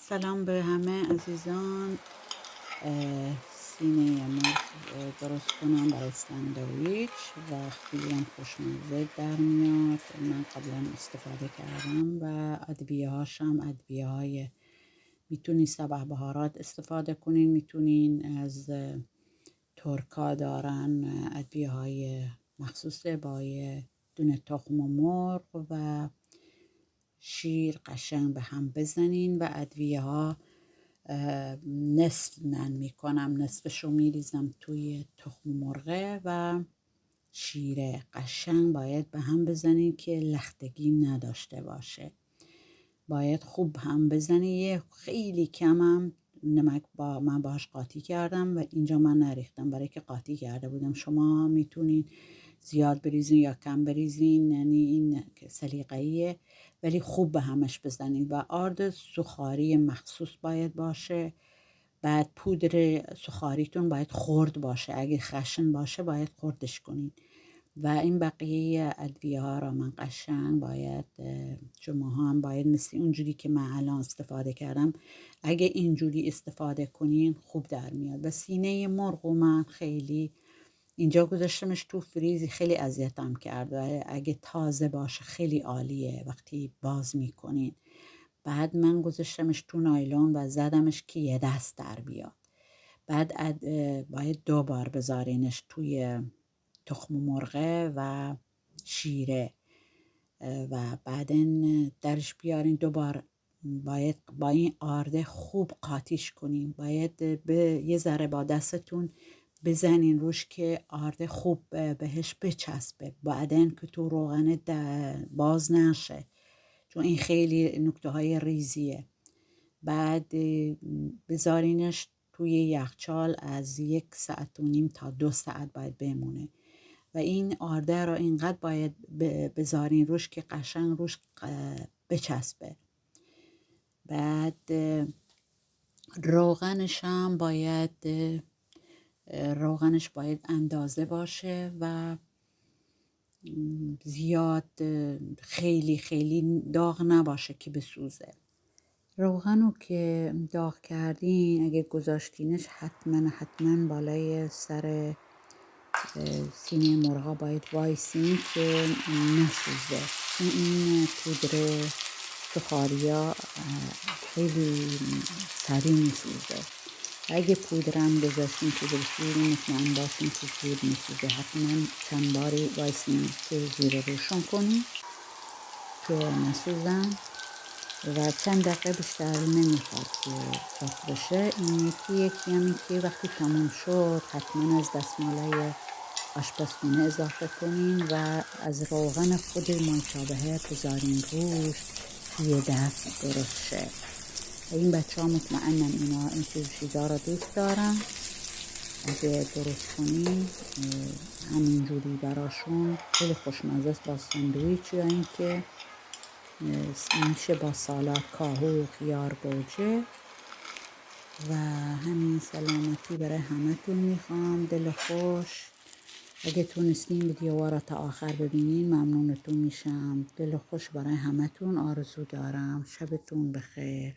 سلام به همه عزیزان. سینه مرغ درست کنم برای ساندویچ و خیلی هم خوشمزه در میاد. من قبلا استفاده کردم و ادویه هاشم ادویه های میتونین سبع بهارات استفاده کنین، میتونین از ترکا دارن ادویه های مخصوص با دونه تخم مرغ و شیر قشنگ به هم بزنین و ادویه ها نصف من میکنم، نصفشو میریزم توی تخم مرغه و شیره قشنگ باید به هم بزنین که لختگی نداشته باشه. باید خوب هم بزنی. خیلی کمم نمک من باهاش قاطی کردم و اینجا من نریختم برای که قاطی کرده بودم. شما میتونین زیاد بریزین یا کم بریزین، یعنی این سلیقه‌ایه، ولی خوب به همش بزنین و آرد سوخاری مخصوص باید باشه. بعد پودر سوخاریتون باید خرد باشه، اگه خشن باشه باید خردش کنین. و این بقیه ادویه ها را من قشنگ باید، شما هم باید مثل اونجوری که من الان استفاده کردم اگه اینجوری استفاده کنین خوب در میاد. و سینه مرغ من خیلی اینجا گذاشتمش تو فریزی، خیلی اذیتم کرد و اگه تازه باشه خیلی عالیه وقتی باز میکنین. بعد من گذاشتمش تو نایلون و زدمش که یه دست در بیاد. بعد باید 2 بار بذارینش توی تخم مرغه و شیره و بعدن درش بیارین 2 بار. باید با این آرده خوب قاطیش کنین، باید به یه ذره با دستتون بزنین روش که آرده خوب بهش بچسبه، بعدن که تو روغن باز نشه، چون این خیلی نکته های ریزیه. بعد بذارینش توی یخچال از 1 ساعت و نیم تا 2 ساعت باید بمونه و این آرده رو اینقدر باید بذارین روش که قشنگ روش بچسبه. بعد روغنش هم باید روغنش باید اندازه باشه و زیاد خیلی خیلی داغ نباشه که بسوزه. روغن رو که داغ کردین اگه گذاشتینش حتما بالای سر سینه مرغا باید وایسین که نسوزه، چون این پودر سوخاریا خیلی سریع میسوزه. اگه پودرم گذاشتین که بسوزه مطمئن باشین که زود میسوزه. حتما چند باری وایسین که زیر روشن کنین که نسوزن و چند دقیقه بیشتر نمیخواد که سرخ بشه. این یکی هم که وقتی تموم شد حتما از دستمالای آشپزخونه اضافه کنین و از روغن خود مایچابه بذارین روش که یه دست درست شه. این بچه ها مطمئنم اینا این چیزا را دوست دارن. اگه درست کنین همینجوری براشون خیلی خوشمزه است با ساندویچ، یا اینکه میشه با سالاد کاهو خیار گوجه. و همین سلامتی برای همه تون میخوام. دل خوش. اگه تونستین ویدیوها را تا آخر ببینین ممنونتون میشم. دل خوش برای همه تون آرزو دارم. شبتون بخیر.